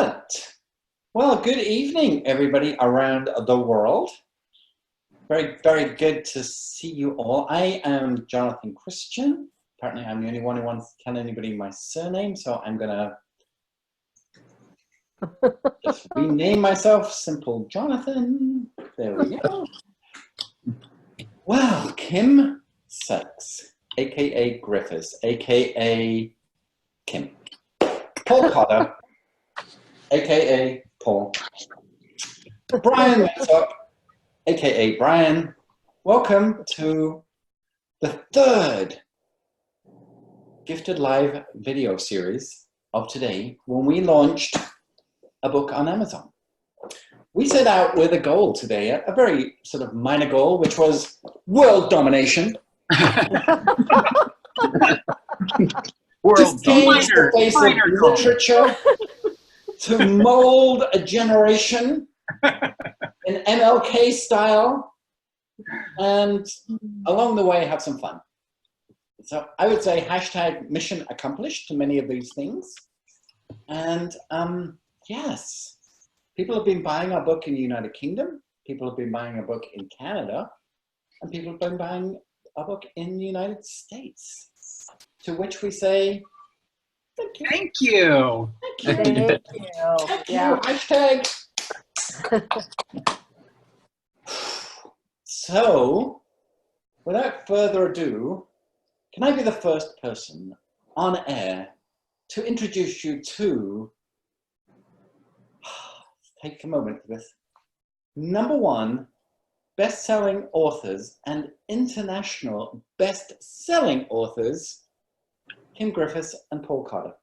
Excellent. Well, good evening, everybody around the world. Very, very good to see you all. I am Jonathan Christian. Apparently, I'm the only one who wants to tell anybody my surname, so I'm going to just rename myself Simple Jonathan. There we go. Well, Kim Sykes, a.k.a. Griffiths, a.k.a. Kim. Paul Cotter, a.k.a. Paul. Brian Wentop, a.k.a. Brian. Welcome to the third Gifted Live video series of today when we launched a book on Amazon. We set out with a goal today, a very sort of minor goal, which was world domination. World to change the face of literature, to mold a generation in MLK style, and along the way have some fun. So I would say hashtag mission accomplished to many of these things. And yes, people have been buying our book in the United Kingdom, people have been buying our book in Canada, and people have been buying our book in the United States. To which we say, thank you. Thank you. Thank you. Thank you. Thank you. Yeah. Hashtag. So, without further ado, can I be the first person on air to introduce you to, take a moment for this, #1 best-selling authors and international best-selling authors, Kim Griffiths and Paul Cotter.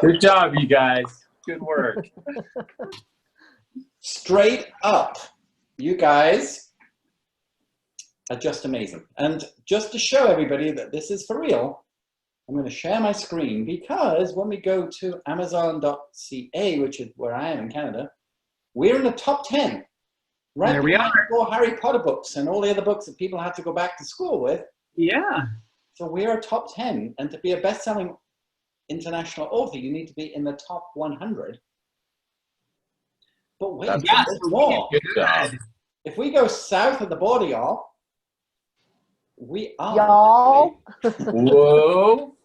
Good job, you guys. Good work. Straight up, you guys are just amazing. And just to show everybody that this is for real, I'm going to share my screen because when we go to Amazon.ca, which is where I am in Canada, we're in the top 10. Right, there we are. For Harry Potter books and all the other books that people had to go back to school with. Yeah. So we're a top 10, and to be a best-selling international author, you need to be in the top 100. But wait, Yes, there's more. good job. If we go south of the border, y'all, we are. Y'all. Whoa.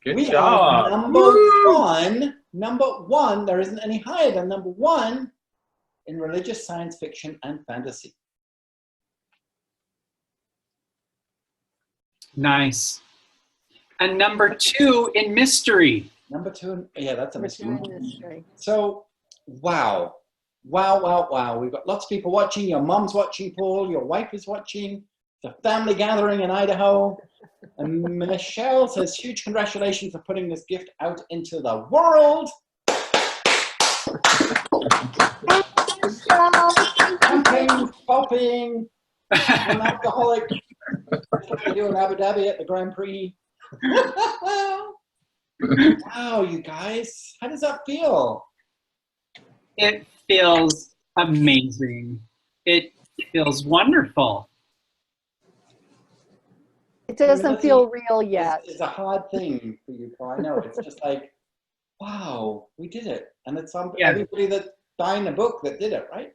Good we job. Are number one, there isn't any higher than #1 in religious science fiction and fantasy. Nice. And #2 in mystery. #2, yeah, that's a mystery. Mystery. So, wow. Wow, wow, wow. We've got lots of people watching. Your mom's watching, Paul. Your wife is watching. It's a family gathering in Idaho. And Michelle says, huge congratulations for putting this gift out into the world. Champagne, popping, an alcoholic. That's what they do in Abu Dhabi at the Grand Prix. Wow, you guys. How does that feel? It feels amazing. It feels wonderful. It doesn't feel real yet. It's a hard thing for you, Paul. I know. It's just like, wow, we did it. And it's everybody that's buying a book that did it, right?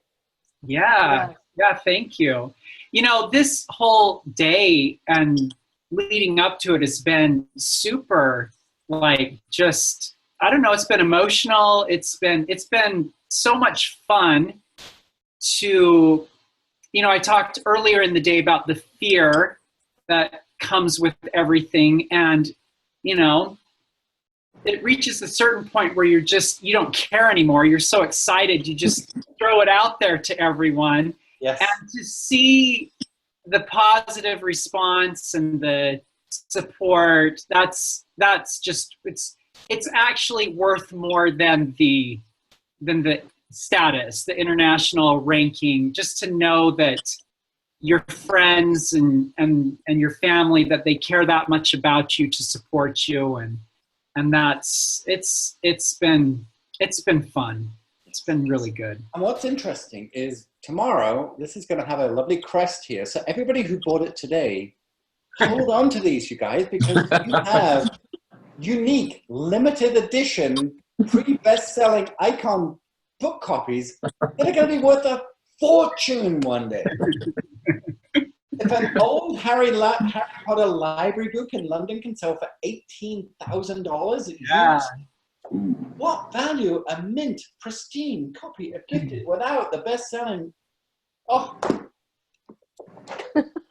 Yeah. Yeah, thank you. You know, this whole day and leading up to it has been super, like, just, I don't know, it's been emotional. It's been so much fun to, you know, I talked earlier in the day about the fear that comes with everything, and, you know, it reaches a certain point where you don't care anymore. You're so excited, you just throw it out there to everyone. Yes. And to see the positive response and the support, that's just, it's actually worth more than the status, the international ranking, just to know that your friends and your family, that they care that much about you to support you, and that's it's been fun. It's been really good. And what's interesting is tomorrow, this is going to have a lovely crest here. So everybody who bought it today, hold on to these, you guys, because you have unique, limited edition, pre-best-selling icon book copies that are going to be worth a fortune one day. If an old Harry Potter library book in London can sell for $18,000, Yeah. what value a mint, pristine copy of Gifted without the best-selling? Oh,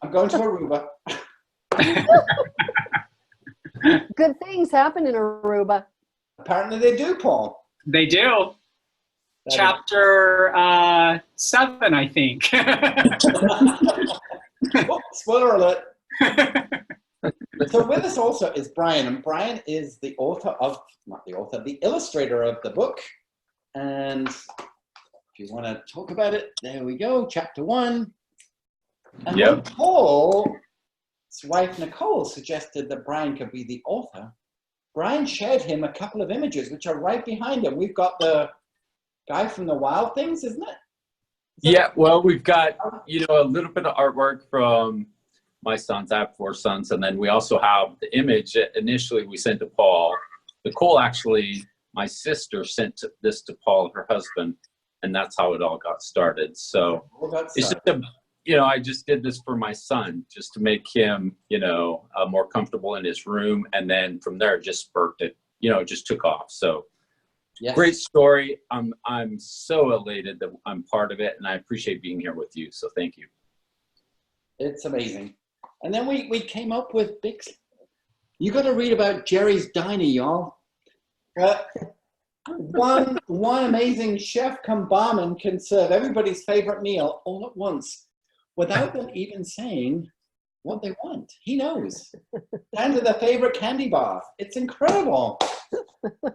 I'm going to Aruba. Good things happen in Aruba. Apparently they do, Paul. They do. That Chapter 7, I think. Oh, spoiler alert. So with us also is Brian, and Brian is the author of, not the author, the illustrator of the book. And if you want to talk about it, there we go, chapter 1. And when Paul's wife, Nicole, suggested that Brian could be the author, Brian shared him a couple of images, which are right behind him. We've got the guy from the Wild Things, isn't it? Yeah, well, we've got, you know, a little bit of artwork from my sons. I have 4 sons. And then we also have the image that initially we sent to Paul. Nicole, actually, my sister, sent this to Paul, her husband, and that's how it all got started. So it's just you know, I just did this for my son, just to make him, you know, more comfortable in his room. And then from there, it just spurred it, you know, it just took off. So Yes. great story. I'm so elated that I'm part of it, and I appreciate being here with you. So thank you. It's amazing. And then we came up with big. You got to read about Jerry's Diner, y'all. One amazing chef come barman can serve everybody's favorite meal all at once without them even saying what they want. He knows. Down to their favorite candy bar. It's incredible.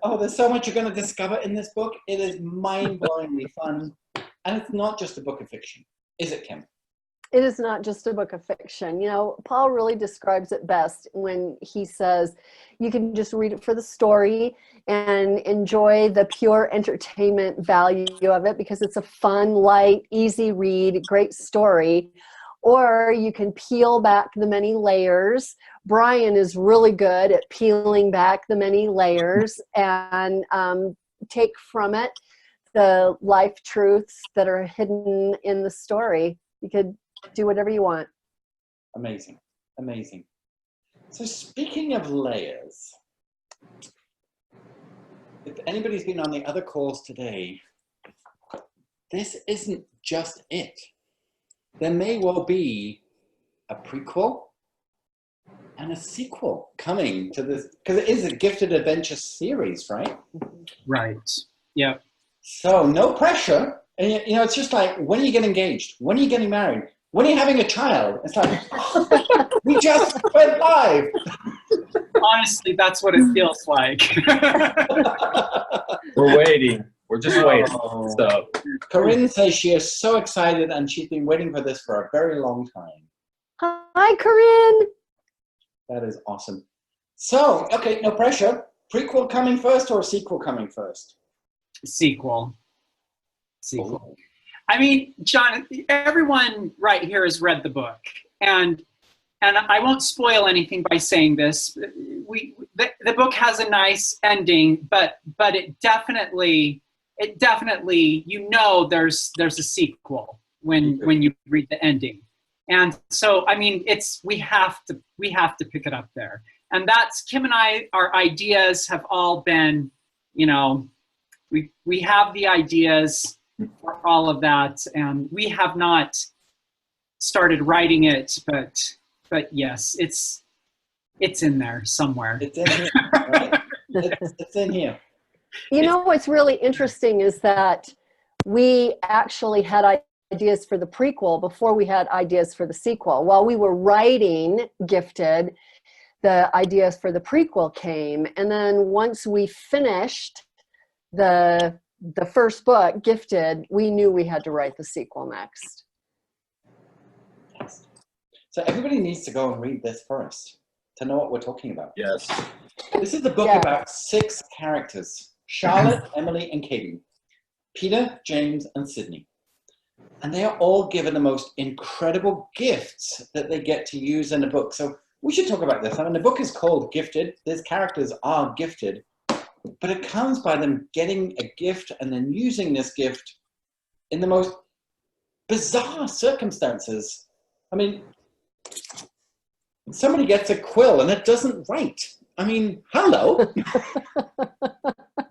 Oh, there's so much you're going to discover in this book. It is mind-blowingly fun. And it's not just a book of fiction. Is it, Kim? It is not just a book of fiction. You know, Paul really describes it best when he says you can just read it for the story and enjoy the pure entertainment value of it because it's a fun, light, easy read, great story. Or you can peel back the many layers. Brian is really good at peeling back the many layers and take from it the life truths that are hidden in the story. You could do whatever you want. Amazing, amazing. So speaking of layers, if anybody's been on the other calls today, this isn't just it. There may well be a prequel and a sequel coming to this, because it is a Gifted Adventure series, right? Right. Yep. So no pressure. And you know, it's just like, when are you getting engaged? When are you getting married? When are you having a child? It's like, oh, we just went live. Honestly, that's what it feels like. We're waiting. We're just waiting. Oh. So Corinne says she is so excited and she's been waiting for this for a very long time. Hi, Corinne. That is awesome. So, okay, no pressure. Prequel coming first or sequel coming first? Sequel. Sequel. I mean, John, everyone right here has read the book, and I won't spoil anything by saying this. The book has a nice ending, but it definitely, you know, there's a sequel when you read the ending, and so I mean, we have to pick it up there, and that's Kim and I. Our ideas have all been, you know, we have the ideas for all of that, and we have not started writing it, but yes, it's in there somewhere. It's in here, right? It's in here. You know what's really interesting is that we actually had ideas for the prequel before we had ideas for the sequel. While we were writing Gifted, the ideas for the prequel came, and then once we finished the first book, Gifted, we knew we had to write the sequel next. So everybody needs to go and read this first to know what we're talking about. yes. This is a book about 6 characters: Charlotte, Emily, and Katie, Peter, James, and Sydney. And they are all given the most incredible gifts that they get to use in a book. So we should talk about this. I mean, the book is called Gifted. These characters are gifted, but it comes by them getting a gift and then using this gift in the most bizarre circumstances. I mean, somebody gets a quill and it doesn't write. I mean, hello.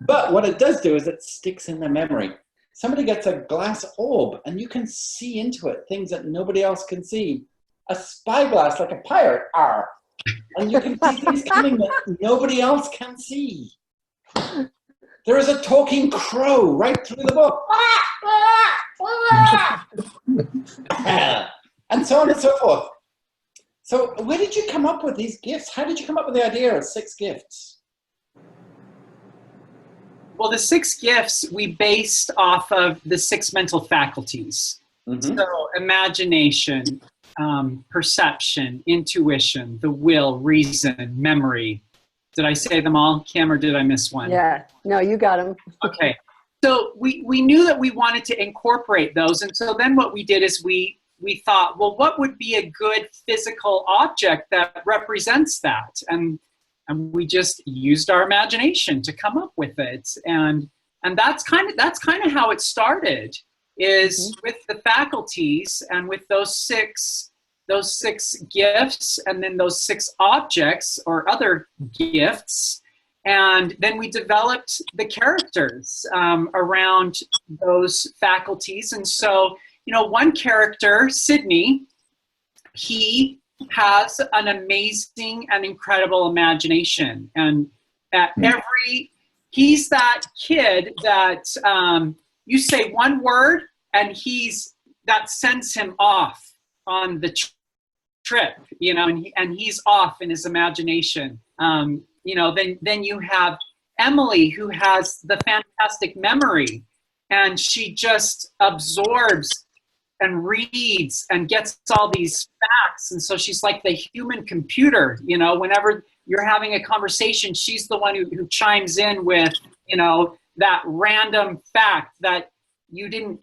But what it does do is it sticks in their memory. Somebody gets a glass orb and you can see into it things that nobody else can see. A spyglass like a pirate, and you can see things coming that nobody else can see. There is a talking crow right through the book. And so on and so forth. So where did you come up with these gifts? How did you come up with the idea of 6 gifts? Well, the 6 gifts we based off of the 6 mental faculties. Mm-hmm. So imagination, perception, intuition, the will, reason, memory. Did I say them all, Kim, or did I miss one? Yeah, no, you got them. Okay. So we knew that we wanted to incorporate those. And so then what we did is we thought, well, what would be a good physical object that represents that? And we just used our imagination to come up with it. And that's kind of how it started, is with the faculties and with those six gifts, and then those 6 objects or other gifts. And then we developed the characters around those faculties. And so, one character, Sydney, he has an amazing and incredible imagination. And he's that kid that you say one word and that sends him off on the trip, and he's off in his imagination. Then you have Emily, who has the fantastic memory, and she just absorbs and reads and gets all these facts. And so she's like the human computer, whenever you're having a conversation, she's the one who chimes in with, that random fact that you didn't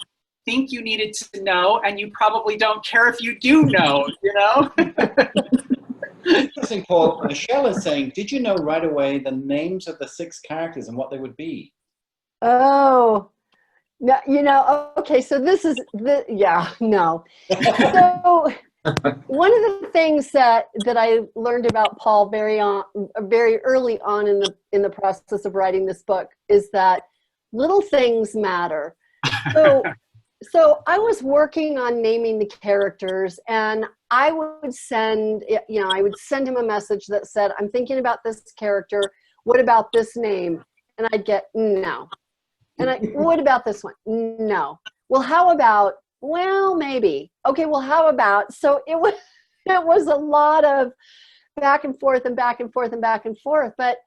think you needed to know, and you probably don't care if you do know, Interesting, Paul. Michelle is saying, did you know right away the names of the 6 characters and what they would be? Oh, no, okay, so this is no. So one of the things that I learned about Paul very early on in the process of writing this book is that little things matter. So I was working on naming the characters, and I would send him a message that said, I'm thinking about this character. What about this name? And I'd get, no. And what about this one? No. Well, how about, well, maybe. Okay, well, how about? So it was a lot of back and forth and back and forth and back and forth. But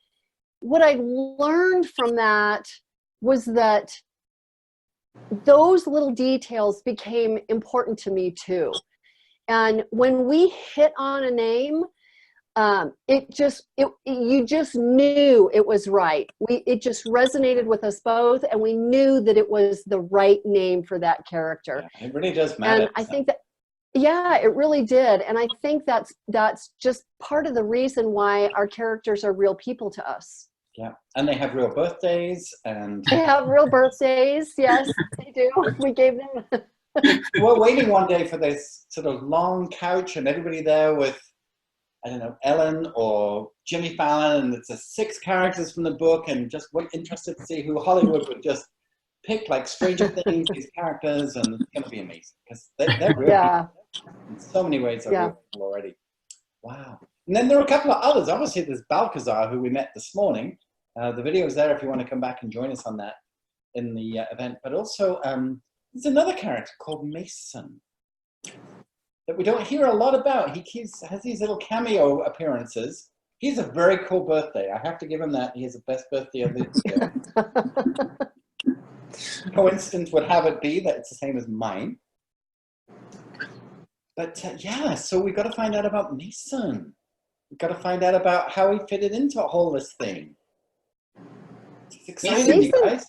what I learned from that was that those little details became important to me too. And when we hit on a name, you just knew it was right. It just resonated with us both, and we knew that it was the right name for that character. Yeah, it really does matter. And I think that, yeah, it really did. And I think that's just part of the reason why our characters are real people to us. Yeah, and they have real birthdays, and they have real birthdays. Yes, they do. We gave them. We're waiting one day for this sort of long couch, and everybody there with, I don't know, Ellen or Jimmy Fallon, and it's the 6 characters from the book, and just we're interested to see who Hollywood would just pick, like Stranger Things, these characters, and it's going to be amazing because they're real. Yeah. In so many ways, they're real people already. Wow. And then there are a couple of others. Obviously, there's Balcazar, who we met this morning. The video is there if you want to come back and join us on that in the event. But also, there's another character called Mason that we don't hear a lot about. He has these little cameo appearances. He's a very cool birthday. I have to give him that. He has the best birthday of the year. Coincidence would have it be that it's the same as mine. But yeah, so we've got to find out about Mason. We've got to find out about how he fitted into all this thing. It's exciting, you guys.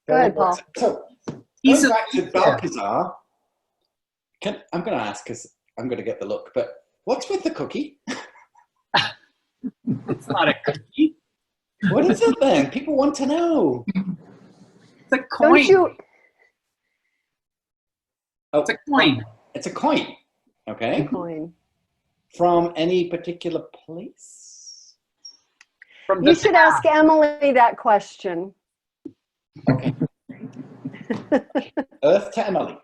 Go ahead, Paul. So, going back to Balcazar, I'm going to ask because I'm going to get the look, but What's with the cookie? It's not a cookie. What is it then? People want to know. It's a coin. Don't you? Oh, It's a coin. It's a coin. Okay. Coin. From any particular place? From You the should past. ask Emily that question. Okay. Earth to Emily.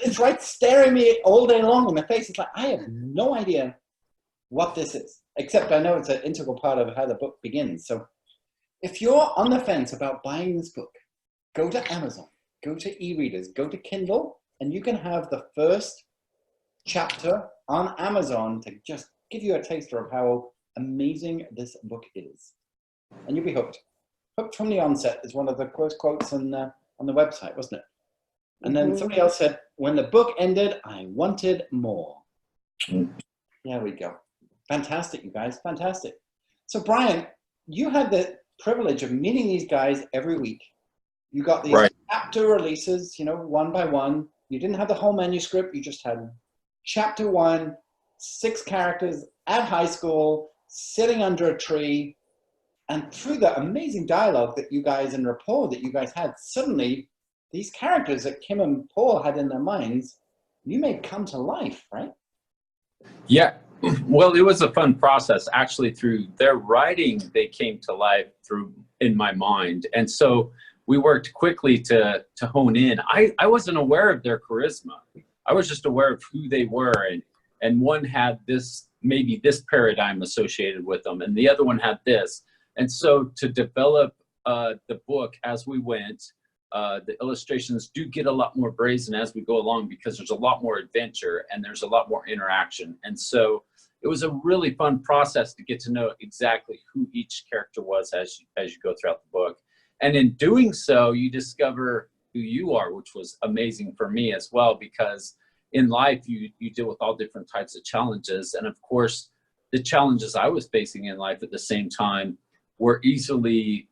It's right staring me all day long in the face. It's like, I have no idea what this is, except I know it's an integral part of how the book begins. So if you're on the fence about buying this book, go to Amazon, go to e-readers, go to Kindle, and you can have the first chapter on Amazon to just give you a taster of how amazing this book is. And you'll be hooked. Hooked from the onset is one of the first quotes on the website, wasn't it? And then somebody else said, when the book ended, I wanted more. There we go. Fantastic, you guys, fantastic. So Brian, you had the privilege of meeting these guys every week. You got these chapter releases, you know, one by one. You didn't have the whole manuscript. You just had chapter 1, 6 characters at high school, sitting under a tree. And through the amazing dialogue that you guys and rapport that you guys had, suddenly these characters that Kim and Paul had in their minds, you made come to life, right? Yeah. Well, it was a fun process. Actually, through their writing, they came to life in my mind. And so we worked quickly to hone in. I wasn't aware of their charisma. I was just aware of who they were. And one had maybe this paradigm associated with them, and the other one had this. And so to develop the book as we went, the illustrations do get a lot more brazen as we go along because there's a lot more adventure and there's a lot more interaction. And so it was a really fun process to get to know exactly who each character was as you go throughout the book. And in doing so, you discover who you are, which was amazing for me as well, because in life, you deal with all different types of challenges. And of course, the challenges I was facing in life at the same time were easily,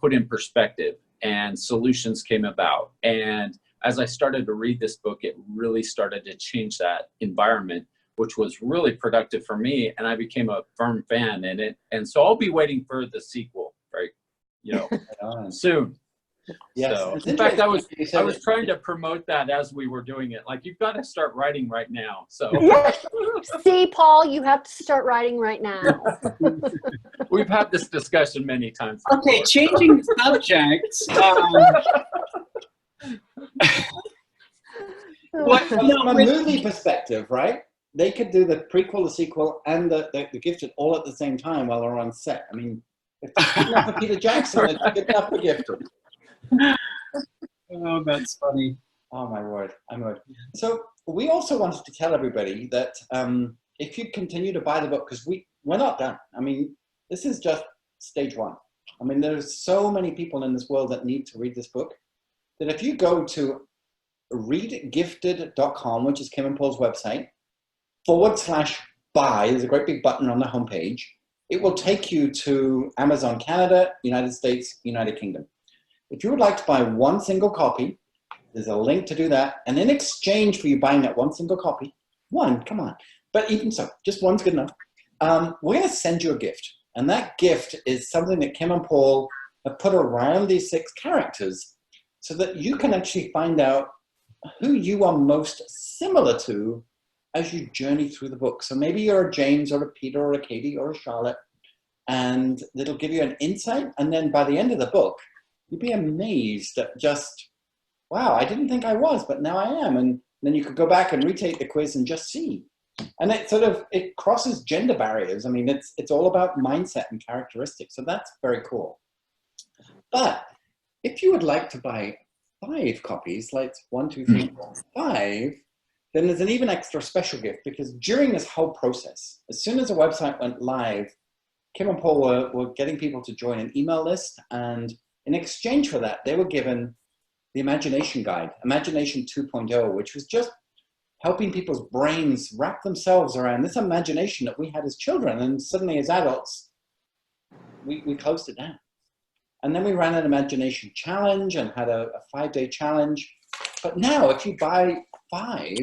put in perspective, and solutions came about. And as I started to read this book, it really started to change that environment, which was really productive for me. And I became a firm fan in it. And so I'll be waiting for the sequel, right? Soon. Yes. So, in fact, I was trying to promote that as we were doing it. Like, you've got to start writing right now. So Yes. See, Paul, you have to start writing right now. we've had this discussion many times before. Okay, changing the subject. From a movie perspective, right? They could do the prequel, the sequel, and the Gifted all at the same time while they're on set. I mean, if it's good enough for Peter Jackson, it's good enough for Gifted. Oh, that's funny. Oh my word, I'm good. So we also wanted to tell everybody that if you continue to buy the book, because we're not done. I mean, this is just stage 1. I mean, there's so many people in this world that need to read this book, that if you go to readgifted.com, which is Kim and Paul's website, /buy, there's a great big button on the homepage. It will take you to Amazon Canada, United States, United Kingdom. If you would like to buy one single copy, there's a link to do that. And in exchange for you buying that one single copy, come on. But even so, just one's good enough. We're going to send you a gift. And that gift is something that Kim and Paul have put around these 6 characters so that you can actually find out who you are most similar to as you journey through the book. So maybe you're a James or a Peter or a Katie or a Charlotte, and it'll give you an insight. And then by the end of the book, you'd be amazed at just, wow, I didn't think I was, but now I am. And then you could go back and retake the quiz and just see. And it crosses gender barriers. I mean, it's all about mindset and characteristics. So that's very cool. But if you would like to buy 5 copies, like 1, 2, 3, 4, 5, then there's an even extra special gift, because during this whole process, as soon as the website went live, Kim and Paul were getting people to join an email list, and in exchange for that, they were given the Imagination Guide, Imagination 2.0, which was just helping people's brains wrap themselves around this imagination that we had as children, and suddenly as adults, we closed it down. And then we ran an imagination challenge and had a 5-day challenge. But now, if you buy 5,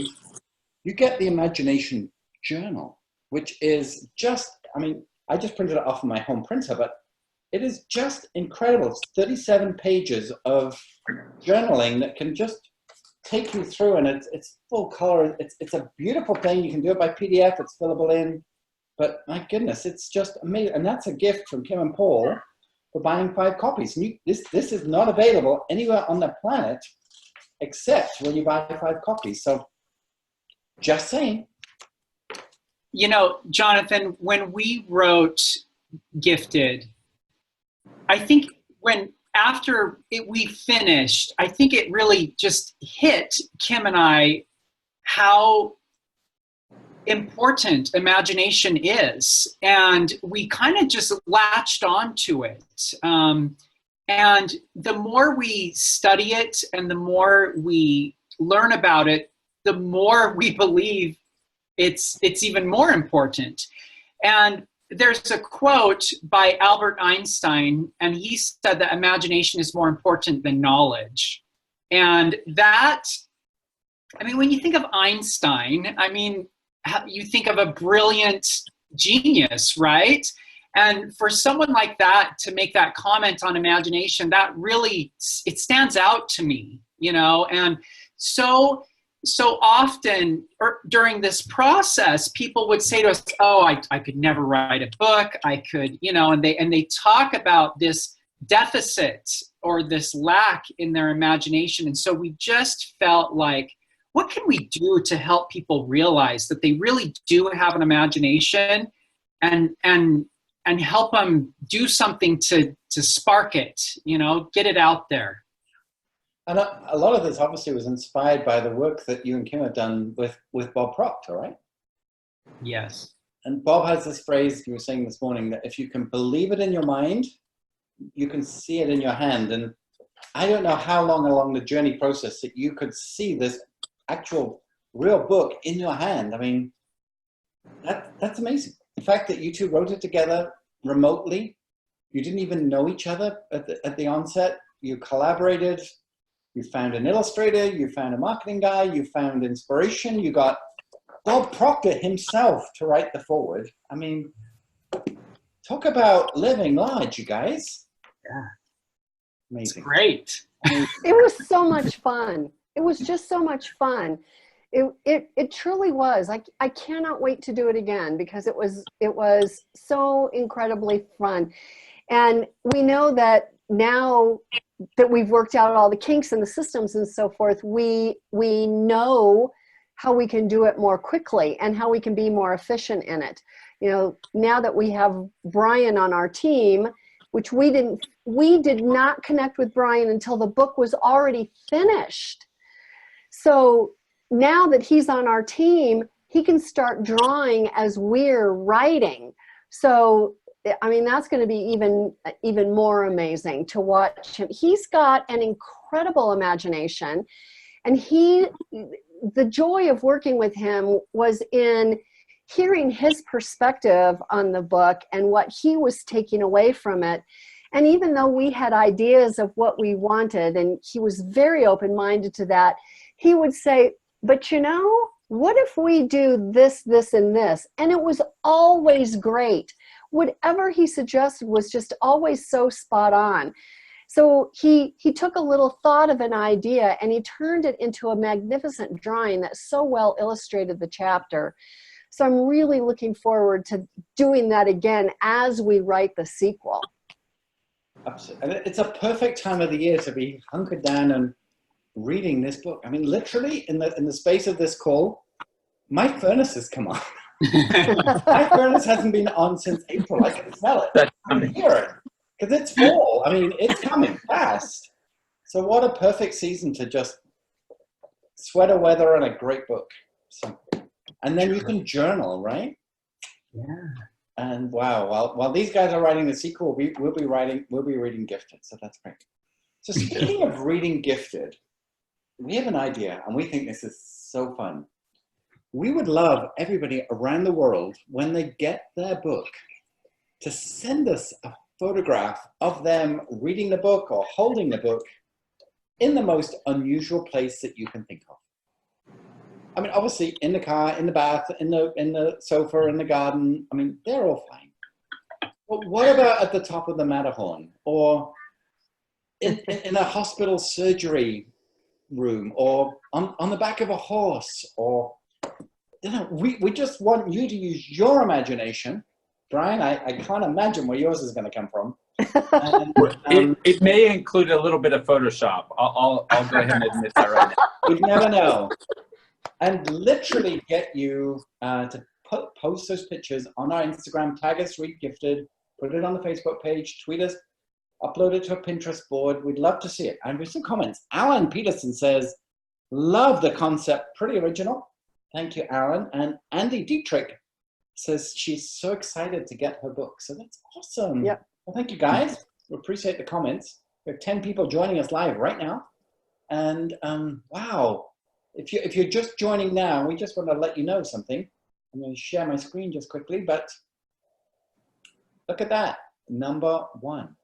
you get the imagination journal, which is just, I mean, I just printed it off of my home printer, but it is just incredible. It's 37 pages of journaling that can just take you through, and it's full color. It's a beautiful thing. You can do it by PDF. It's fillable in, but my goodness, it's just amazing. And that's a gift from Kim and Paul for buying 5 copies. And this is not available anywhere on the planet except when you buy 5 copies. So just saying. You know, Jonathan, when we wrote Gifted, I think after we finished, I think it really just hit Kim and I how important imagination is. And we kind of just latched onto it. And the more we study it and the more we learn about it, the more we believe it's even more important. And there's a quote by Albert Einstein, and he said that imagination is more important than knowledge. And that, I mean, when you think of Einstein, I mean, you think of a brilliant genius, right? And for someone like that to make that comment on imagination, that really, it stands out to me, you know? And so often during this process, people would say to us, oh, I could never write a book. I could, you know, and they talk about this deficit or this lack in their imagination. And so we just felt like, what can we do to help people realize that they really do have an imagination, and help them do something to spark it, you know, get it out there. And a lot of this obviously was inspired by the work that you and Kim have done with Bob Proctor, right? Yes. And Bob has this phrase you were saying this morning, that if you can believe it in your mind, you can see it in your hand. And I don't know how long along the journey process that you could see this actual real book in your hand. I mean, that's amazing. The fact that you two wrote it together remotely, you didn't even know each other at the onset, you collaborated. You found an illustrator, you found a marketing guy, you found inspiration, you got Bob Proctor himself to write the foreword. I mean, talk about living large, you guys. Yeah. Amazing. It's great. It was so much fun. It was just so much fun. It truly was. I cannot wait to do it again, because it was so incredibly fun. And we know that now that we've worked out all the kinks and the systems and so forth, we know how we can do it more quickly and how we can be more efficient in it. You know, now that we have Brian on our team, which we did not connect with Brian until the book was already finished. So now that he's on our team, he can start drawing as we're writing. So I mean, that's going to be even more amazing to watch him. He's got an incredible imagination, and the joy of working with him was in hearing his perspective on the book and what he was taking away from it. And even though we had ideas of what we wanted, and he was very open-minded to that, he would say, but you know, what if we do this, this, and this? And it was always great. Whatever he suggested was just always so spot on. So he took a little thought of an idea and he turned it into a magnificent drawing that so well illustrated the chapter. So I'm really looking forward to doing that again as we write the sequel. Absolutely. And it's a perfect time of the year to be hunkered down and reading this book. I mean, literally in the space of this call, my furnace has come on. My furnace hasn't been on since April. I can smell it. I can hear it. Because it's fall. I mean, it's coming fast. So what a perfect season to just sweater weather and a great book. So, and then you can journal, right? Yeah. And wow, while these guys are writing the sequel, we'll be reading Gifted. So that's great. So speaking of reading Gifted, we have an idea, and we think this is so fun. We would love everybody around the world, when they get their book, to send us a photograph of them reading the book or holding the book in the most unusual place that you can think of. I mean, obviously, in the car, in the bath, in the sofa, in the garden. I mean, they're all fine. But what about at the top of the Matterhorn, or in a hospital surgery room, or on the back of a horse, or we just want you to use your imagination. Brian, I can't imagine where yours is going to come from. And, it may include a little bit of Photoshop. I'll go ahead and admit that right now. we'd never know. And literally get you to post those pictures on our Instagram, tag us Read Gifted, put it on the Facebook page, tweet us, upload it to a Pinterest board. We'd love to see it. And with some comments, Alan Peterson says, love the concept, pretty original. Thank you, Alan. And Andy Dietrich says she's so excited to get her book. So that's awesome. Yep. Well, thank you, guys. We appreciate the comments. We have 10 people joining us live right now. And wow, if you're just joining now, we just want to let you know something. I'm going to share my screen just quickly, but look at that. #1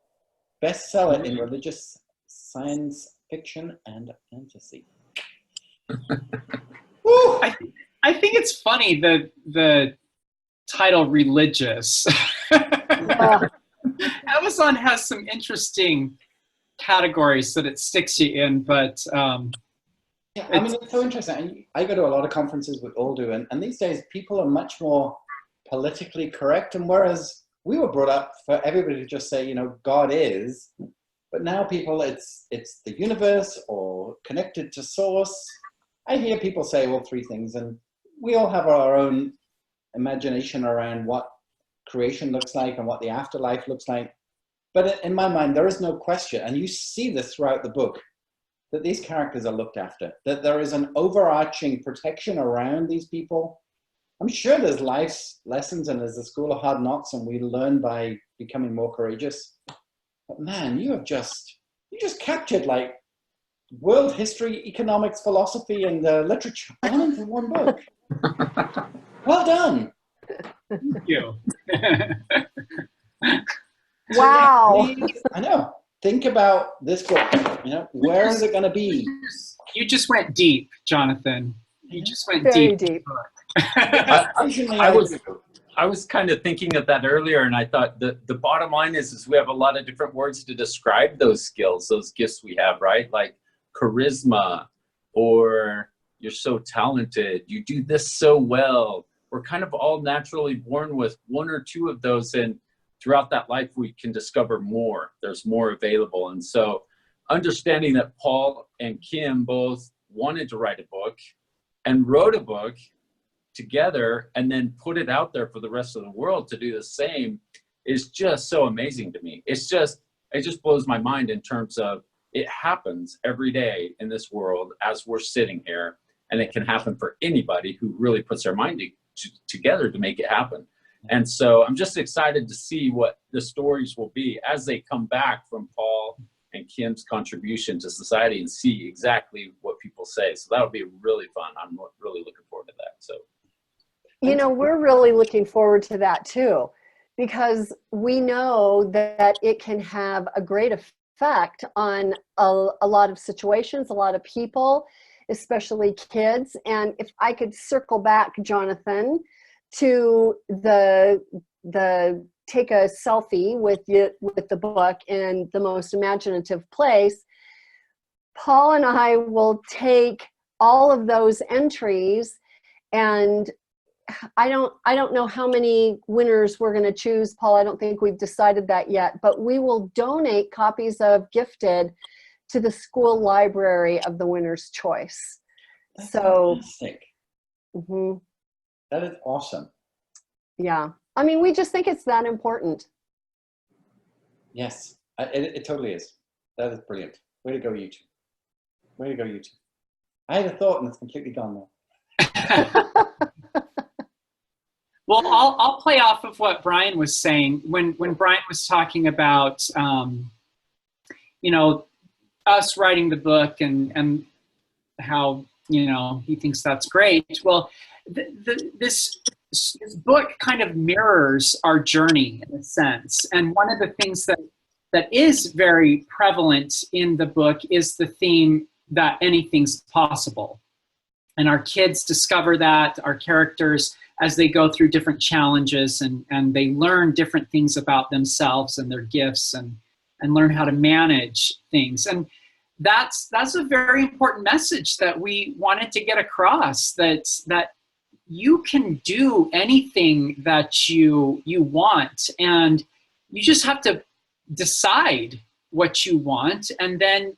bestseller in religious science fiction and fantasy. I think it's funny the title religious. Yeah. Amazon has some interesting categories that it sticks you in, but yeah, I mean, it's so interesting. I go to a lot of conferences, we all do, and these days people are much more politically correct. And whereas we were brought up for everybody to just say, you know, God is, but now people, it's the universe or connected to source. I hear people say all three things, and we all have our own imagination around what creation looks like and what the afterlife looks like. But in my mind, there is no question, and you see this throughout the book, that these characters are looked after, that there is an overarching protection around these people. I'm sure there's life's lessons and there's the school of hard knocks and we learn by becoming more courageous. But man, you just captured like world history, economics, philosophy, and literature all into one book. Well done. thank you. Wow. Please, I know. Think about this book. You know, where is it going to be? You just went deep, Jonathan. You just went Very deep. deep. I was kind of thinking of that earlier, and I thought the bottom line is we have a lot of different words to describe those skills, those gifts we have, right? Like charisma, or you're so talented, you do this so well. We're kind of all naturally born with one or two of those, and throughout that life, we can discover more. There's more available. And so understanding that Paul and Kim both wanted to write a book and wrote a book together and then put it out there for the rest of the world to do the same is just so amazing to me. It just blows my mind in terms of it happens every day in this world as we're sitting here, and it can happen for anybody who really puts their mind together to make it happen. And so I'm just excited to see what the stories will be as they come back from Paul and Kim's contribution to society and see exactly what people say. So that'll be really fun. I'm really looking forward to that. So, You know, we're really looking forward to that too, because we know that it can have a great effect on a lot of situations, a lot of people, especially kids. And if I could circle back, Jonathan, to the take a selfie with the book in the most imaginative place, Paul and I will take all of those entries, and I don't know how many winners we're going to choose, Paul. I don't think we've decided that yet, but we will donate copies of Gifted to the school library of the winner's choice. That's so fantastic. Mm-hmm. That is awesome. Yeah. I mean, we just think it's that important. Yes, it totally is. That is brilliant. Way to go, you two. Way to go, you two. I had a thought and it's completely gone now. Well, I'll play off of what Brian was saying when Brian was talking about, you know, us writing the book and how, you know, he thinks that's great. Well, this book kind of mirrors our journey in a sense. And one of the things that is very prevalent in the book is the theme that anything's possible. and our kids discover that, our characters, as they go through different challenges and they learn different things about themselves and their gifts and learn how to manage things. And that's a very important message that we wanted to get across, that you can do anything that you want, and you just have to decide what you want and then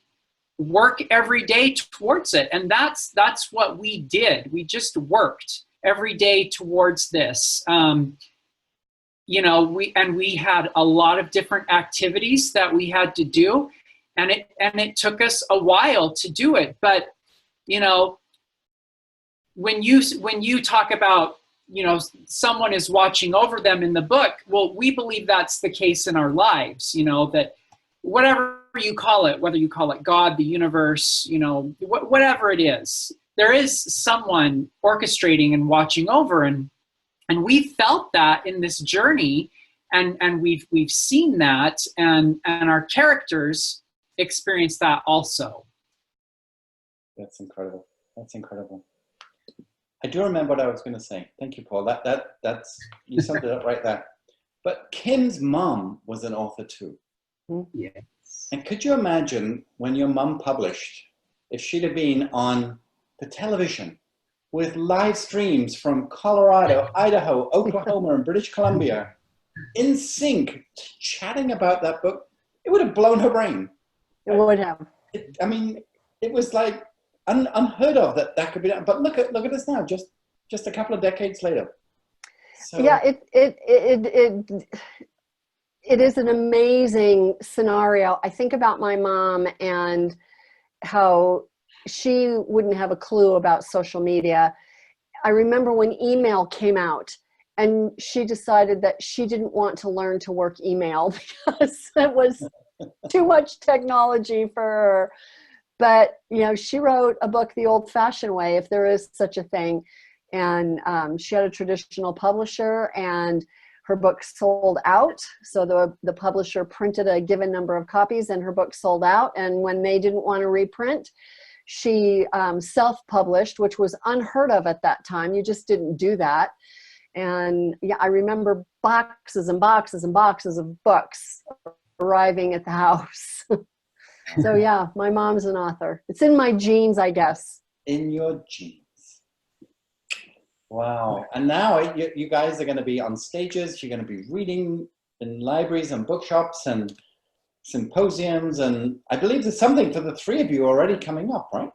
work every day towards it. And that's what we did. We just worked every day towards this. You know, we had a lot of different activities that we had to do, and it took us a while to do it. But, you know, when you talk about, you know, someone is watching over them in the book, well, we believe that's the case in our lives, you know, that whatever you call it, whether you call it God, the universe, you know, whatever it is, there is someone orchestrating and watching over. And we felt that in this journey, and we've seen that, and our characters experience that also. That's incredible. That's incredible. I do remember what I was going to say. Thank you, Paul. That's you summed it up right there. But Kim's mom was an author too. Yes. And could you imagine when your mom published, if she'd have been on the television with live streams from Colorado, Idaho, Oklahoma, and British Columbia, in sync, chatting about that book, it would have blown her brain. It would have. I mean, it was like unheard of that could be done. But look at us now, just a couple of decades later. So, yeah, it is an amazing scenario. I think about my mom and how she wouldn't have a clue about social media. I remember when email came out, and she decided that she didn't want to learn to work email because it was too much technology for her. But, you know, she wrote a book the old-fashioned way, if there is such a thing. And she had a traditional publisher, and her book sold out. So the publisher printed a given number of copies, and her book sold out. And when they didn't want to reprint, she self-published, which was unheard of at that time. You just didn't do that. And yeah, I remember boxes and boxes and boxes of books arriving at the house. So yeah, my mom's an author. It's in my genes, I guess. In your genes. Wow. And now you guys are going to be on stages. You're going to be reading in libraries and bookshops and symposiums. And I believe there's something for the three of you already coming up, right?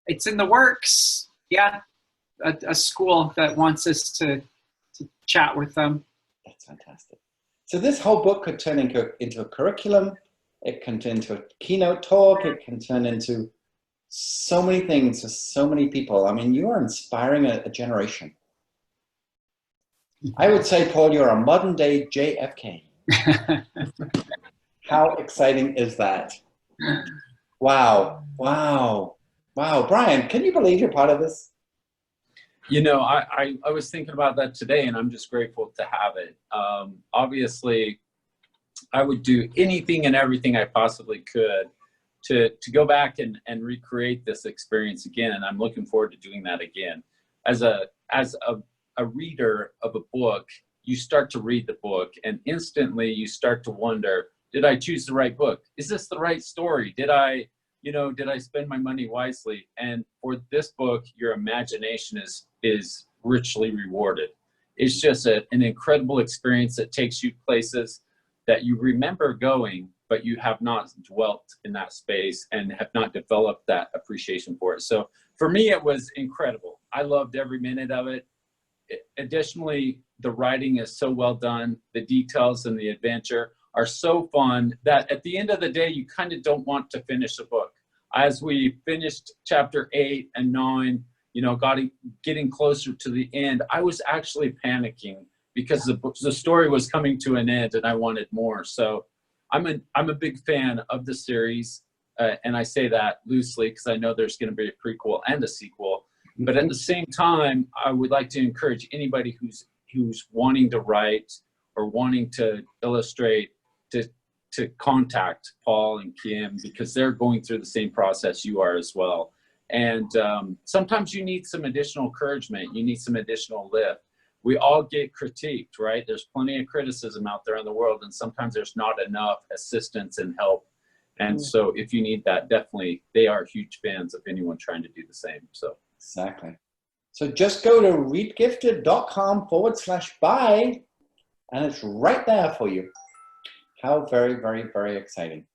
It's in the works. Yeah. A school that wants us to chat with them. That's fantastic. So this whole book could turn into a curriculum. It can turn into a keynote talk. It can turn into so many things for so many people. I mean, you are inspiring a generation. I would say, Paul, you're a modern day JFK. How exciting is that? Wow. Wow. Wow. Brian, can you believe you're part of this? You know, I was thinking about that today, and I'm just grateful to have it. Obviously, I would do anything and everything I possibly could to go back and recreate this experience again, and I'm looking forward to doing that again. As a reader of a book, you start to read the book, and instantly you start to wonder, did I choose the right book? Is this the right story? Did I spend my money wisely? And for this book, your imagination is richly rewarded. It's just an incredible experience that takes you places that you remember going, but you have not dwelt in that space and have not developed that appreciation for it. So for me, it was incredible. I loved every minute of it. Additionally, the writing is so well done. The details and the adventure are so fun that at the end of the day, you kind of don't want to finish the book. As we finished chapter 8 and 9, you know, getting closer to the end, I was actually panicking because the story was coming to an end and I wanted more. So I'm a big fan of the series, and I say that loosely because I know there's going to be a prequel and a sequel. But at the same time, I would like to encourage anybody who's wanting to write or wanting to illustrate to contact Paul and Kim, because they're going through the same process you are as well. And sometimes you need some additional encouragement. You need some additional lift. We all get critiqued, right? There's plenty of criticism out there in the world, and sometimes there's not enough assistance and help. And so if you need that, definitely, they are huge fans of anyone trying to do the same. So exactly. So just go to readgifted.com/buy, and it's right there for you. How very, very, very exciting.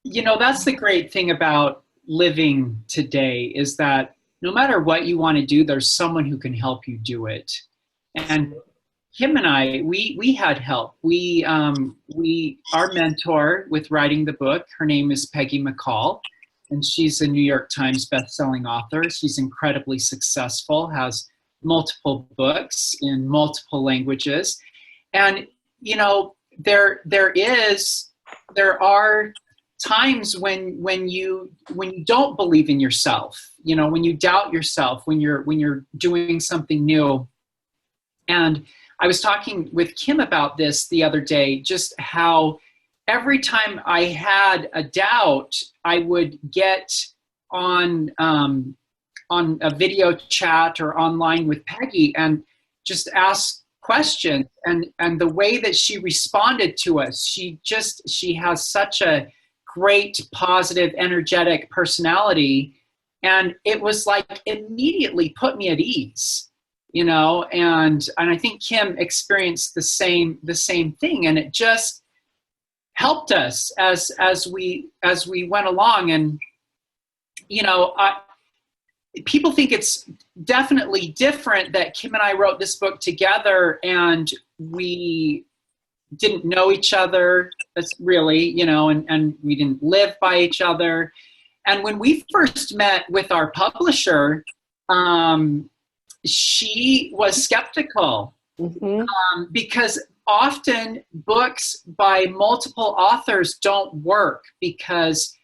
You know, that's the great thing about living today, is that no matter what you want to do, there's someone who can help you do it. And Kim and I, we had help. Our mentor with writing the book, her name is Peggy McCall, and she's a New York Times bestselling author. She's incredibly successful, has multiple books in multiple languages. And, you know, there are times when you don't believe in yourself, you know, when you doubt yourself, when you're doing something new. And I was talking with Kim about this the other day, just how every time I had a doubt, I would get on a video chat or online with Peggy and just ask questions. And the way that she responded to us, she has such a great, positive, energetic personality. And it was like immediately put me at ease, you know, and I think Kim experienced the same thing. And it just helped us as we went along. And, you know, people think it's definitely different that Kim and I wrote this book together and we didn't know each other, that's really, you know, and we didn't live by each other. And when we first met with our publisher, she was skeptical because often books by multiple authors don't work because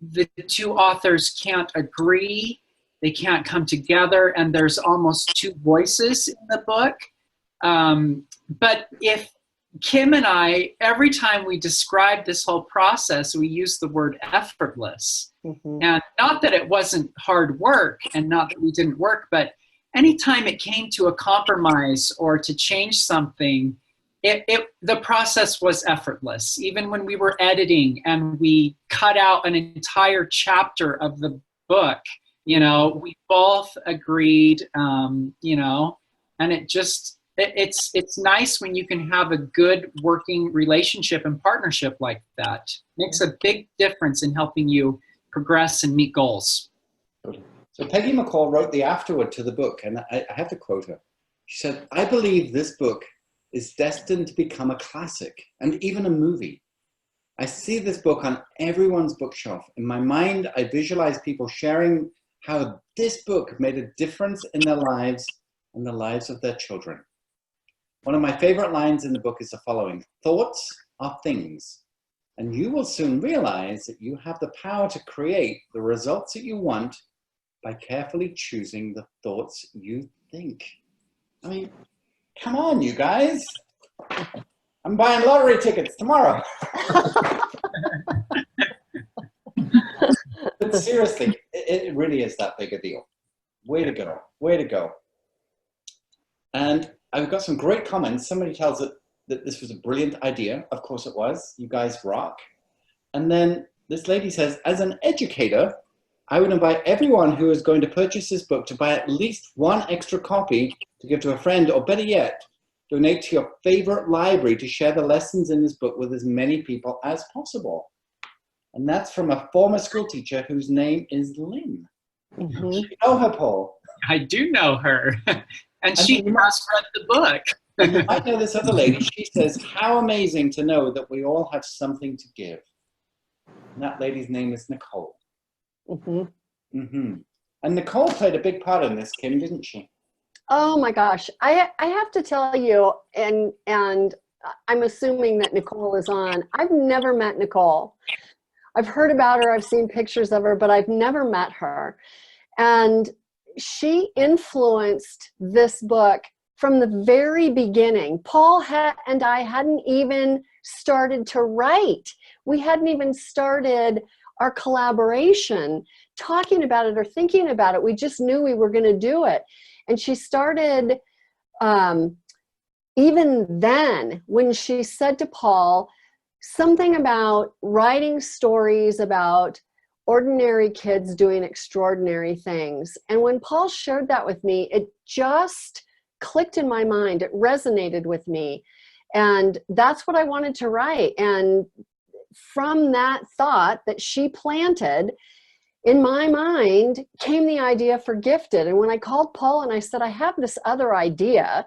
the two authors can't agree, they can't come together, and there's almost two voices in the book. But if Kim and I, every time we describe this whole process, we use the word effortless. And not that it wasn't hard work and not that we didn't work, but anytime it came to a compromise or to change something, the process was effortless. Even when we were editing and we cut out an entire chapter of the book, you know, we both agreed, you know, and it's nice when you can have a good working relationship and partnership like that. Makes a big difference in helping you progress and meet goals. So Peggy McCall wrote the afterword to the book, and I have to quote her. She said, "I believe this book is destined to become a classic and even a movie. I see this book on everyone's bookshelf. In my mind, I visualize people sharing how this book made a difference in their lives and the lives of their children. One of my favorite lines in the book is the following: thoughts are things, and you will soon realize that you have the power to create the results that you want by carefully choosing the thoughts you think." I mean, come on, you guys. I'm buying lottery tickets tomorrow. But seriously, it really is that big a deal. Way to go. Way to go. And I've got some great comments. Somebody tells it that this was a brilliant idea. Of course it was. You guys rock. And then this lady says, as an educator, I would invite everyone who is going to purchase this book to buy at least one extra copy to give to a friend, or better yet, donate to your favorite library to share the lessons in this book with as many people as possible. And that's from a former school teacher whose name is Lynn. You know her, Paul? I do know her. And she has read the book. And you might know this other lady. She says, how amazing to know that we all have something to give. And that lady's name is Nicole. And Nicole played a big part in this, Kim, didn't she? Oh my gosh. I have to tell you, and I'm assuming that Nicole is on. I've never met Nicole. I've heard about her, I've seen pictures of her, but I've never met her. And she influenced this book from the very beginning. Paul and I hadn't even started to write. We hadn't even started our collaboration, talking about it or thinking about it. We just knew we were going to do it. And she started, even then, when she said to Paul something about writing stories about ordinary kids doing extraordinary things. And when Paul shared that with me, it just clicked in my mind. It resonated with me. And that's what I wanted to write. And from that thought that she planted in my mind came the idea for Gifted. And when I called Paul and I said, I have this other idea,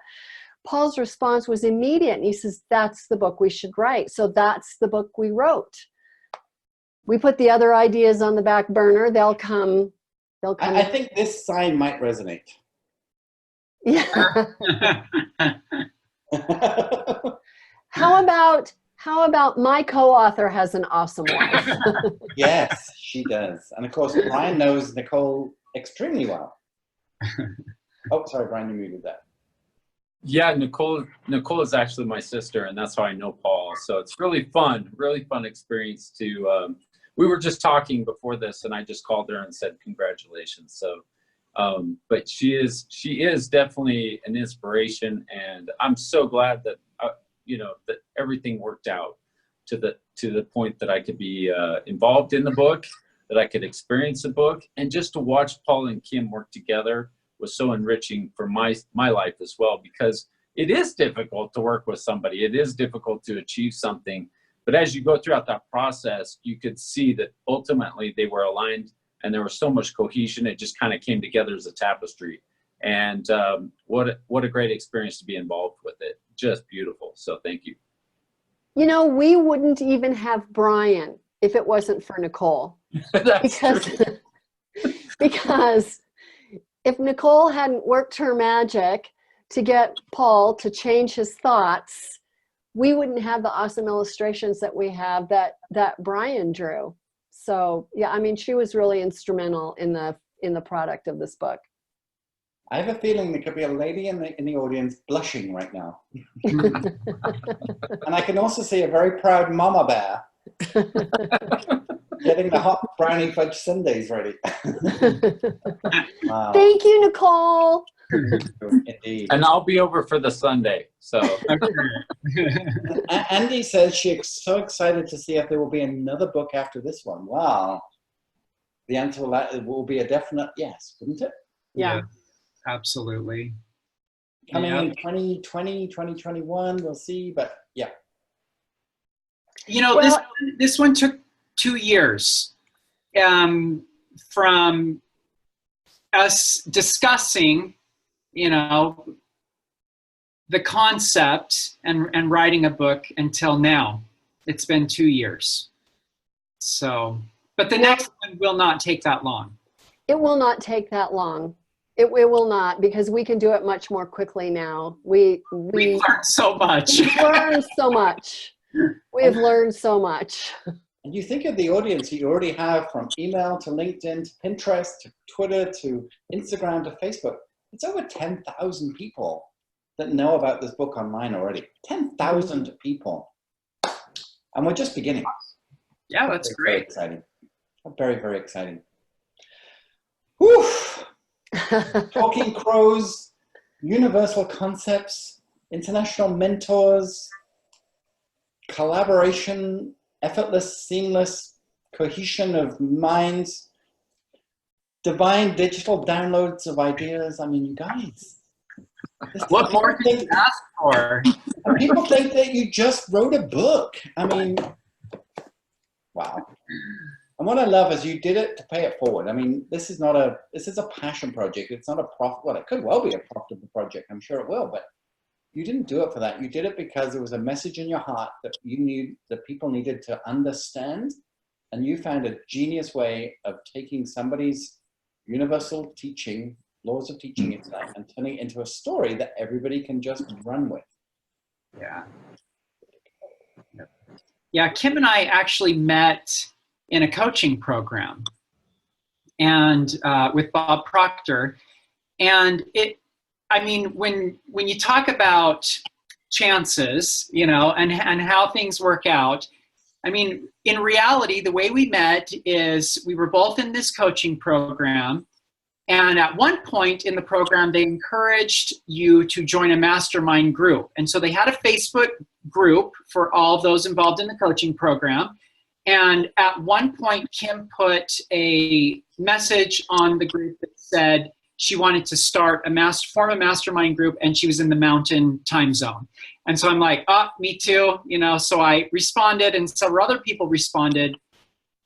Paul's response was immediate. And he says, that's the book we should write. So that's the book we wrote. We put the other ideas on the back burner. They'll come. I think this sign might resonate. Yeah. How about my co-author has an awesome wife? Yes, she does. And of course, Brian knows Nicole extremely well. Oh, sorry, Brian, you muted that. Yeah, Nicole is actually my sister, and that's how I know Paul. So it's really fun experience to, we were just talking before this, and I just called her and said, congratulations. So, but she is definitely an inspiration, and I'm so glad that, that everything worked out to the point that I could be involved in the book, that I could experience the book, and just to watch Paul and Kim work together was so enriching for my life as well, because it is difficult to work with somebody. It is difficult to achieve something. But as you go throughout that process, you could see that ultimately they were aligned and there was so much cohesion. It just kind of came together as a tapestry. And what a great experience to be involved with it. Just beautiful. So thank you. You know, we wouldn't even have Brian if it wasn't for Nicole. Because if Nicole hadn't worked her magic to get Paul to change his thoughts, we wouldn't have the awesome illustrations that we have that Brian drew. So yeah, I mean, she was really instrumental in the product of this book. I have a feeling there could be a lady in the audience blushing right now. And I can also see a very proud mama bear getting the hot brownie fudge sundaes ready. Wow. Thank you, Nicole. Indeed. And I'll be over for the Sunday. So Andy says she's so excited to see if there will be another book after this one. Wow. The answer will be a definite yes, wouldn't it? Yeah. Absolutely. Coming in 2020, 2021, we'll see, but yeah. You know, Well, this one took 2 years from us discussing, the concept and writing a book until now. It's been 2 years. So, but the next one will not take that long. It will not take that long. It will not, because we can do it much more quickly now. We've learned so much. We've learned so much. We have learned so much. And you think of the audience you already have, from email to LinkedIn to Pinterest to Twitter to Instagram to Facebook. It's over 10,000 people that know about this book online already. 10,000 people. And we're just beginning. Yeah, that's very, great. Very exciting. Very, very exciting. Whew. Talking Crows, universal concepts, international mentors, collaboration, effortless, seamless cohesion of minds, divine digital downloads of ideas. I mean, you guys. What more can you ask for? People think that you just wrote a book. I mean, wow. And what I love is you did it to pay it forward. I mean, this is a passion project. It's not a profit. Well, it could well be a profitable project. I'm sure it will, but you didn't do it for that. You did it because there was a message in your heart that you knew that people needed to understand. And you found a genius way of taking somebody's universal teaching, laws of teaching into that, and turning it into a story that everybody can just run with. Yeah. Yeah, Kim and I actually met in a coaching program and with Bob Proctor. And when you talk about chances, and how things work out, I mean, in reality, the way we met is we were both in this coaching program. And at one point in the program, they encouraged you to join a mastermind group. And so they had a Facebook group for all of those involved in the coaching program. And at one point, Kim put a message on the group that said she wanted to form a mastermind group, and she was in the mountain time zone. And so I'm like, oh, me too. You know, so I responded, and several other people responded.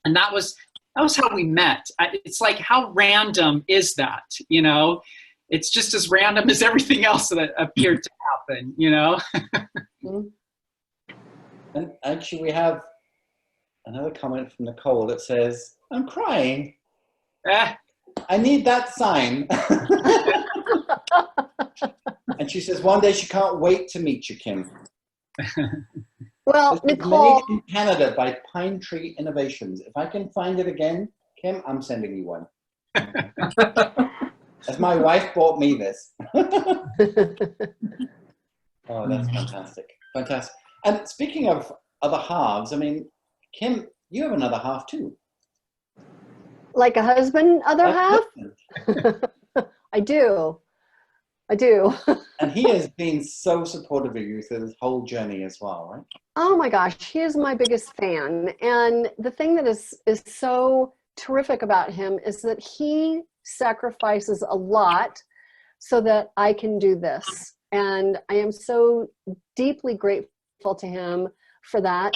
And that was how we met. It's like, how random is that? You know, it's just as random as everything else that appeared to happen, you know? And actually, we have another comment from Nicole that says, I'm crying. I need that sign. And she says, one day she can't wait to meet you, Kim. Well, Nicole. Made in Canada by Pine Tree Innovations. If I can find it again, Kim, I'm sending you one. As my wife bought me this. Oh, that's fantastic. Fantastic. And speaking of other halves, I mean, Kim, you have another half too. Like a husband, other half? I do. And he has been so supportive of you through this whole journey as well, right? Oh my gosh, he is my biggest fan. And the thing that is so terrific about him is that he sacrifices a lot so that I can do this. And I am so deeply grateful to him for that.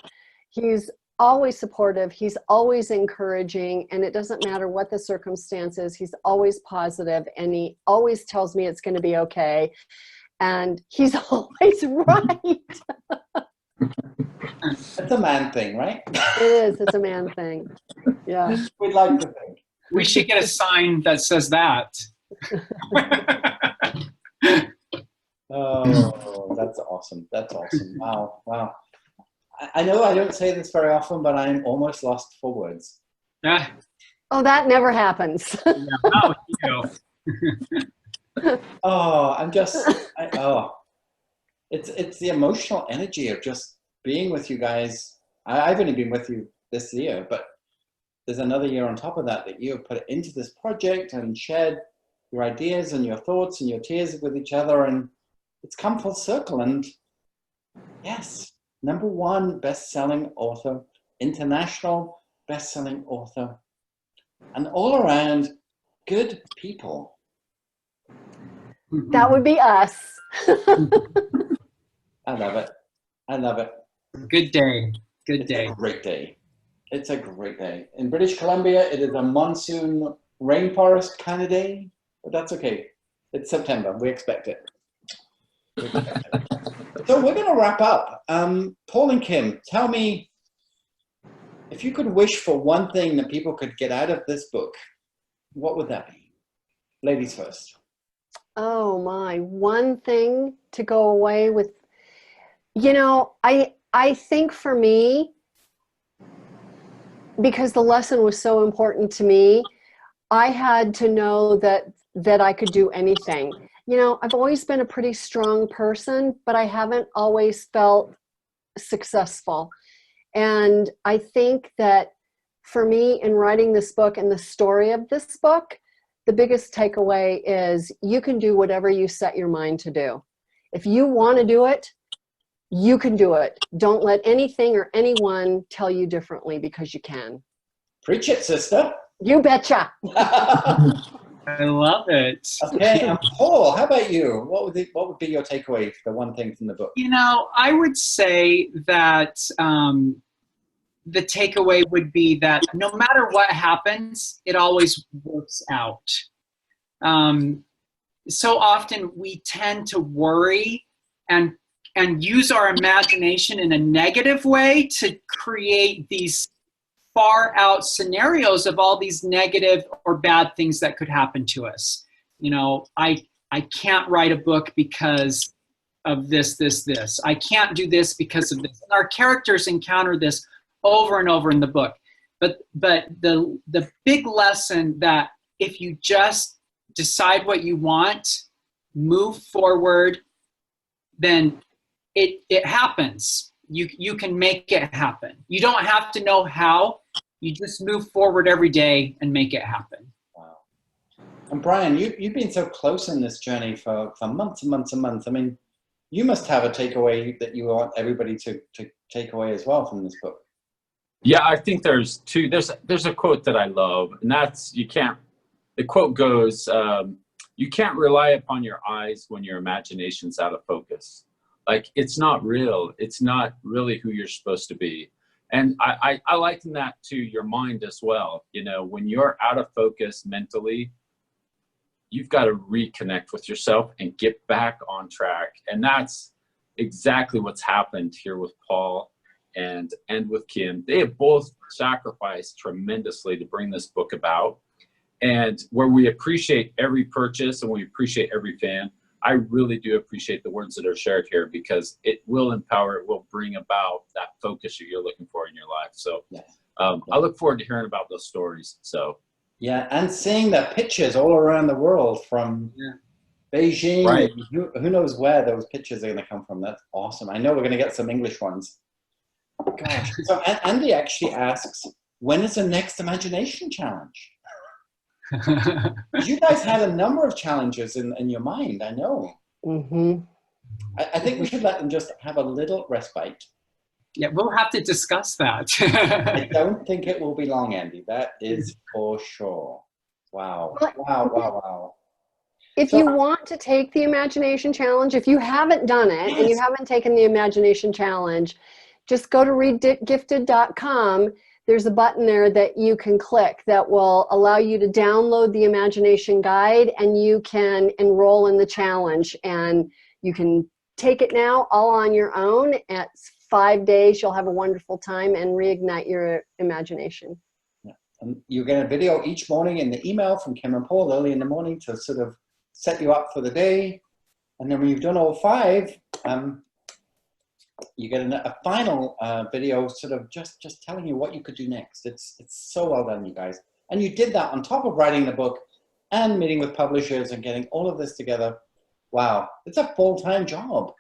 He's always supportive, he's always encouraging, and it doesn't matter what the circumstances, he's always positive, and he always tells me it's going to be okay, and he's always right. It's a man thing, right? It is, it's a man thing. Yeah. We'd like to think. We should get a sign that says that. Oh, that's awesome. That's awesome. Wow. Wow. I know I don't say this very often, but I'm almost lost for words. Oh, that never happens. Oh, I'm just, it's the emotional energy of just being with you guys. I've only been with you this year, but there's another year on top of that you have put into this project and shared your ideas and your thoughts and your tears with each other, and it's come full circle. And yes, #1 best-selling author, international best-selling author, and all around good people. That would be us. I love it. I love it. Good day. Good day. It's a great day. It's a great day. In British Columbia, it is a monsoon rainforest kind of day, but that's okay. It's September. We expect it. So we're going to wrap up. Paul and Kim, tell me, if you could wish for one thing that people could get out of this book, what would that be? Ladies first. Oh my, one thing to go away with. You know, I think for me, because the lesson was so important to me, I had to know that I could do anything. You know, I've always been a pretty strong person, but I haven't always felt successful. And I think that for me, in writing this book and the story of this book, the biggest takeaway is you can do whatever you set your mind to do. If you want to do it, you can do it. Don't let anything or anyone tell you differently, because you can. Preach it, sister. You betcha. I love it. Okay, and Paul, how about you? What would be your takeaway for the one thing from the book? You know, I would say that the takeaway would be that no matter what happens, it always works out. So often we tend to worry and use our imagination in a negative way to create these far out scenarios of all these negative or bad things that could happen to us. You know, I can't write a book because of this. I can't do this because of this. And our characters encounter this over and over in the book. But the big lesson that if you just decide what you want, move forward, then it happens. you can make it happen. You don't have to know how. You just move forward every day and make it happen. Wow. And Brian, you've been so close in this journey for months and months and months. I mean, you must have a takeaway that you want everybody to take away as well from this book. Yeah, I think there's two. There's a quote that I love, and that's, the quote goes, you can't rely upon your eyes when your imagination's out of focus. Like, it's not real. It's not really who you're supposed to be. And I liken that to your mind as well. You know, when you're out of focus mentally, you've got to reconnect with yourself and get back on track. And that's exactly what's happened here with Paul and with Kim. They have both sacrificed tremendously to bring this book about. And where we appreciate every purchase and we appreciate every fan, I really do appreciate the words that are shared here, because it will empower, it will bring about that focus that you're looking for in your life. So I look forward to hearing about those stories. So yeah, and seeing the pictures all around the world from Beijing, right. Who knows where those pictures are going to come from. That's awesome. I know we're going to get some English ones. Gosh. So Andy actually asks, when is the next Imagination Challenge? You guys had a number of challenges in your mind, I know. Mm-hmm. I think we should let them just have a little respite. Yeah, we'll have to discuss that. I don't think it will be long, Andy. That is for sure. Wow. Wow, wow, wow. If you want to take the Imagination Challenge, if you haven't done it and you haven't taken the Imagination Challenge, just go to readgifted.com. There's a button there that you can click that will allow you to download the Imagination Guide, and you can enroll in the challenge. And you can take it now all on your own. At 5 days, you'll have a wonderful time and reignite your imagination. Yeah. And you get a video each morning in the email from Kim and Paul early in the morning to sort of set you up for the day. And then when you've done all 5, you get a final video sort of just telling you what you could do next. It's so well done, you guys. And you did that on top of writing the book and meeting with publishers and getting all of this together. Wow, it's a full-time job,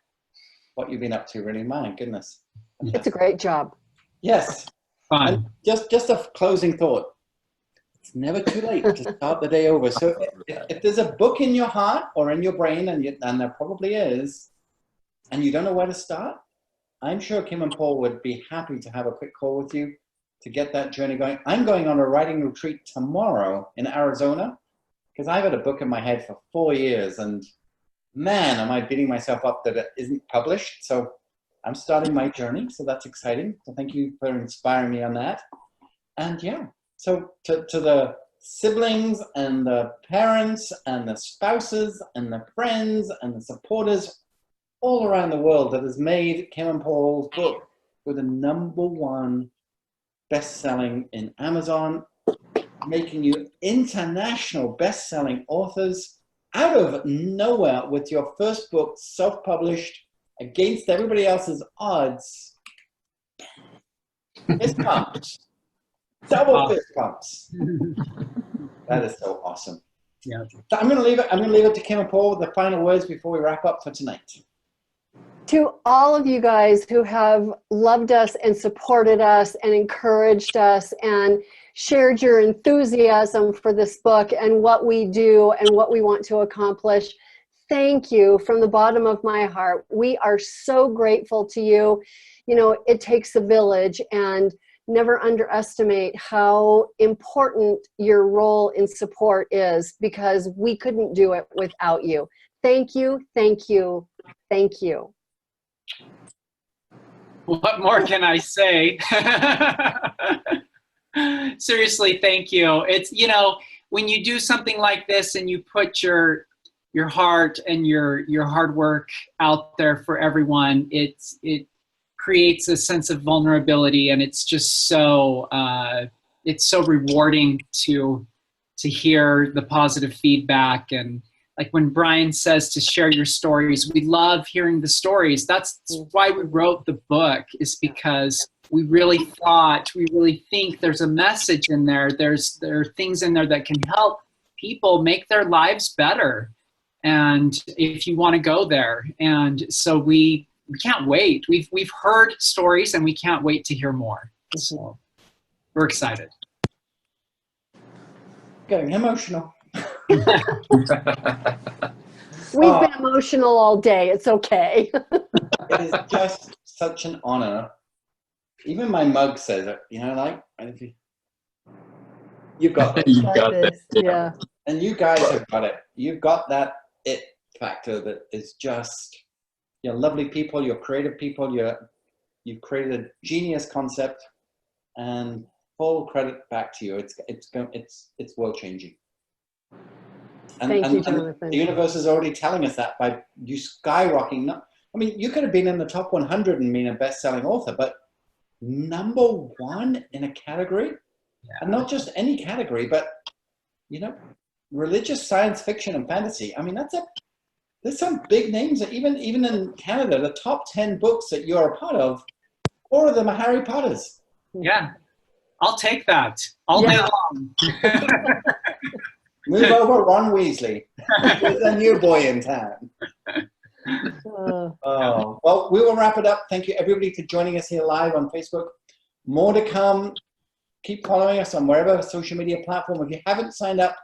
what you've been up to, really. My goodness. It's a great job. Yes. Fun. And just a closing thought. It's never too late to start the day over. So if there's a book in your heart or in your brain, and there probably is, and you don't know where to start, I'm sure Kim and Paul would be happy to have a quick call with you to get that journey going. I'm going on a writing retreat tomorrow in Arizona, because I've had a book in my head for 4 years, and man, am I beating myself up that it isn't published. So I'm starting my journey, so that's exciting. So thank you for inspiring me on that. And yeah, so to the siblings and the parents and the spouses and the friends and the supporters all around the world that has made Kim and Paul's book with the #1 best-selling in Amazon, making you international best-selling authors out of nowhere with your first book self-published against everybody else's odds. Fist pumps. Double fist pumps. That is so awesome. Yeah. So I'm going to leave it to Kim and Paul with the final words before we wrap up for tonight. To all of you guys who have loved us and supported us and encouraged us and shared your enthusiasm for this book and what we do and what we want to accomplish, thank you from the bottom of my heart. We are so grateful to you. You know, it takes a village, and never underestimate how important your role in support is, because we couldn't do it without you. Thank you, thank you, thank you. What more can I say? Seriously, thank you. It's, you know, when you do something like this and you put your heart and your hard work out there for everyone, it creates a sense of vulnerability, and it's just so it's so rewarding to hear the positive feedback. And like when Brian says to share your stories, we love hearing the stories. That's why we wrote the book, is because we really think there's a message in there. There are things in there that can help people make their lives better. And if you want to go there. And so we we can't wait. We've heard stories and we can't wait to hear more. So we're excited. Getting emotional. We've been emotional all day. It's okay. It is just such an honor. Even my mug says it, you know, like, you've got this. You got this. Yeah. And you guys have got it. You've got that it factor that is just, you're lovely people, you're creative people, you've created a genius concept, and full credit back to you. It's world changing. Thank you, Jonathan. And the universe is already telling us that by you skyrocketing. I mean, you could have been in the top 100 and been a best-selling author, but #1 in a category, and not just any category, but you know, religious science fiction and fantasy. I mean, there's some big names that even in Canada, the top 10 books that you're a part of, 4 of them are Harry Potter's. Yeah, I'll take that all day long. Move over, Ron Weasley. There's a new boy in town. Well, we will wrap it up. Thank you, everybody, for joining us here live on Facebook. More to come. Keep following us on wherever social media platform. If you haven't signed up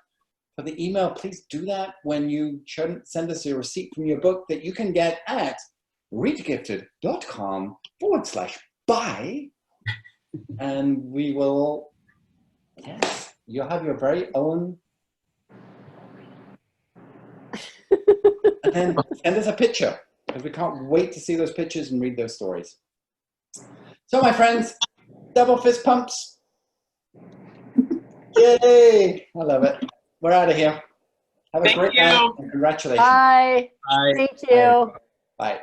for the email, please do that when you send us a receipt from your book that you can get at readgifted.com/buy. And we will, yes, you'll have your very own. And then send us a picture, because we can't wait to see those pictures and read those stories. So, my friends, double fist pumps. Yay! I love it. We're out of here. Have a great night, and congratulations. Bye. Bye. Thank you. Bye.